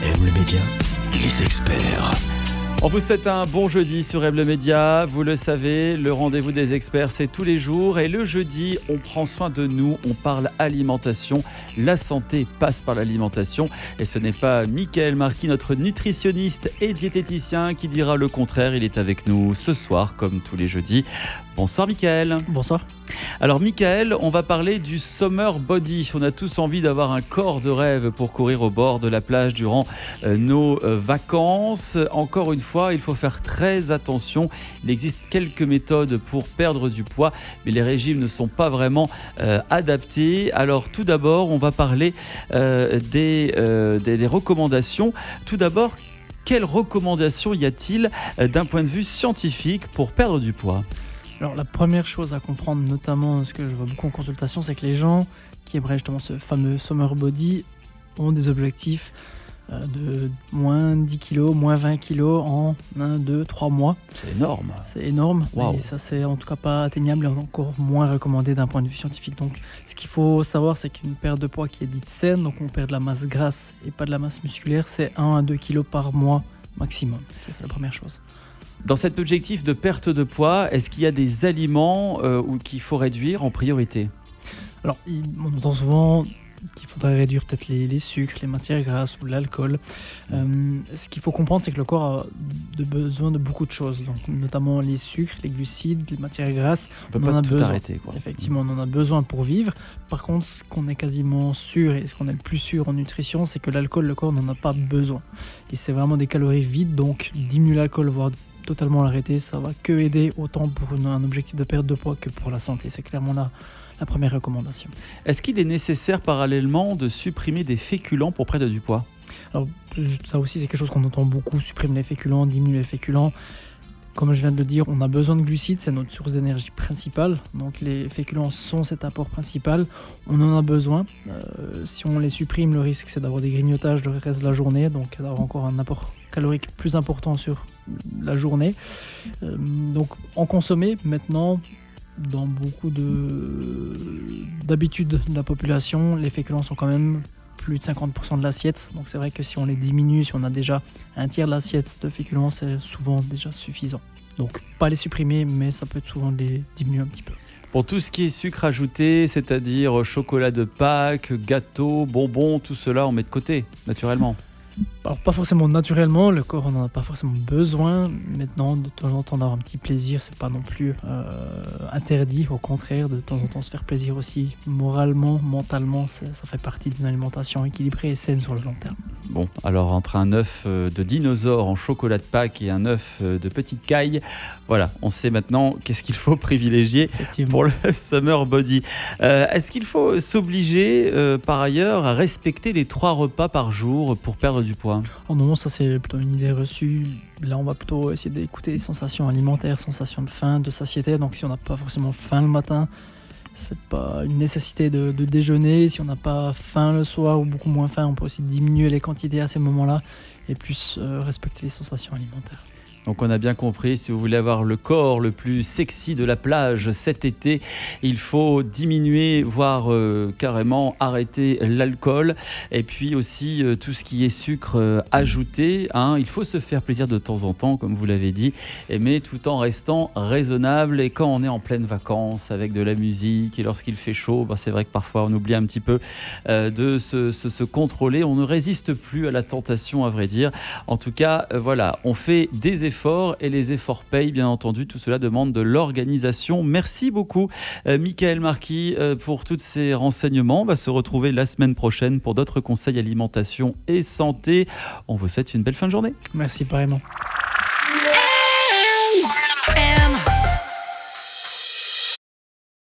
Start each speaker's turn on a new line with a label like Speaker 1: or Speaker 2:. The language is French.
Speaker 1: Aime le média, les experts.
Speaker 2: On vous souhaite un bon jeudi sur Aible Média. Vous le savez, le rendez-vous des experts, c'est tous les jours. Et le jeudi, on prend soin de nous, on parle alimentation. La santé passe par l'alimentation. Et ce n'est pas Michael Marquis, notre nutritionniste et diététicien, qui dira le contraire. Il est avec nous ce soir, comme tous les jeudis. Bonsoir Michael.
Speaker 3: Bonsoir.
Speaker 2: Alors Michael, on va parler du summer body. On a tous envie d'avoir un corps de rêve pour courir au bord de la plage durant nos vacances. Encore une fois, il faut faire très attention. Il existe quelques méthodes pour perdre du poids, mais les régimes ne sont pas vraiment adaptés. Alors tout d'abord, on va parler des recommandations. Tout d'abord, quelles recommandations y a-t-il d'un point de vue scientifique pour perdre du poids ?
Speaker 3: Alors la première chose à comprendre, notamment ce que je vois beaucoup en consultation, c'est que les gens qui aimeraient justement ce fameux summer body ont des objectifs de moins 10 kg, moins 20 kg en 1, 2, 3 mois.
Speaker 2: C'est énorme.
Speaker 3: C'est énorme.
Speaker 2: Wow.
Speaker 3: Et ça, c'est en tout cas pas atteignable et encore moins recommandé d'un point de vue scientifique. Donc ce qu'il faut savoir, c'est qu'une perte de poids qui est dite saine, donc on perd de la masse grasse et pas de la masse musculaire, c'est 1 à 2 kg par mois maximum. Ça, c'est la première chose.
Speaker 2: Dans cet objectif de perte de poids, est-ce qu'il y a des aliments qu'il faut réduire en priorité ?
Speaker 3: Alors, on entend souvent qu'il faudrait réduire peut-être les sucres, les matières grasses ou l'alcool. Ce qu'il faut comprendre, c'est que le corps a besoin de beaucoup de choses, donc notamment les sucres, les glucides, les matières grasses.
Speaker 2: On ne peut pas tout arrêter, quoi.
Speaker 3: Effectivement, on en a besoin pour vivre. Par contre, ce qu'on est quasiment sûr et ce qu'on est le plus sûr en nutrition, c'est que l'alcool, le corps n'en a pas besoin. Et c'est vraiment des calories vides, donc diminuer l'alcool, voire totalement l'arrêter, ça va que aider autant pour un objectif de perte de poids que pour la santé. C'est clairement la première recommandation.
Speaker 2: Est-ce qu'il est nécessaire parallèlement de supprimer des féculents pour perdre du poids ?
Speaker 3: Alors ça aussi, c'est quelque chose qu'on entend beaucoup, supprimer les féculents, diminuer les féculents. Comme je viens de le dire, on a besoin de glucides, c'est notre source d'énergie principale. Donc les féculents sont cet apport principal. On en a besoin. Si on les supprime, le risque c'est d'avoir des grignotages le reste de la journée, donc d'avoir encore un apport calorique plus important sur la journée. Donc en consommer maintenant. Dans beaucoup d'habitudes de la population, les féculents sont quand même plus de 50% de l'assiette. Donc c'est vrai que si on les diminue, si on a déjà un tiers de l'assiette de féculents, c'est souvent déjà suffisant. Donc pas les supprimer, mais ça peut être souvent les diminuer un petit peu.
Speaker 2: Pour tout ce qui est sucre ajouté, c'est-à-dire chocolat de Pâques, gâteaux, bonbons, tout cela on met de côté, naturellement.
Speaker 3: Alors pas forcément naturellement, le corps n'en a pas forcément besoin. Maintenant, de temps en temps d'avoir un petit plaisir, c'est pas non plus interdit. Au contraire, de temps en temps se faire plaisir aussi, moralement, mentalement, ça fait partie d'une alimentation équilibrée et saine sur le long terme.
Speaker 2: Bon, alors entre un œuf de dinosaure en chocolat de Pâques et un œuf de petite caille, voilà, on sait maintenant qu'est-ce qu'il faut privilégier pour le summer body. Est-ce qu'il faut s'obliger par ailleurs à respecter les 3 repas par jour pour perdre du poids ?
Speaker 3: Oh non, ça c'est plutôt une idée reçue. Là, on va plutôt essayer d'écouter les sensations alimentaires, sensations de faim, de satiété. Donc si on n'a pas forcément faim le matin, c'est pas une nécessité de déjeuner. Si on n'a pas faim le soir ou beaucoup moins faim, on peut aussi diminuer les quantités à ces moments-là et plus respecter les sensations alimentaires.
Speaker 2: Donc on a bien compris, si vous voulez avoir le corps le plus sexy de la plage cet été, il faut diminuer, voire carrément arrêter l'alcool. Et puis aussi tout ce qui est sucre ajouté. Il faut se faire plaisir de temps en temps, comme vous l'avez dit, mais tout en restant raisonnable. Et quand on est en pleine vacances avec de la musique et lorsqu'il fait chaud, c'est vrai que parfois on oublie un petit peu de se contrôler. On ne résiste plus à la tentation, à vrai dire. En tout cas, voilà, on fait des efforts et les efforts payent, bien entendu. Tout cela demande de l'organisation. Merci beaucoup, Michael Marquis, pour tous ces renseignements. On va se retrouver la semaine prochaine pour d'autres conseils alimentation et santé. On vous souhaite une belle fin de journée.
Speaker 3: Merci, pareillement.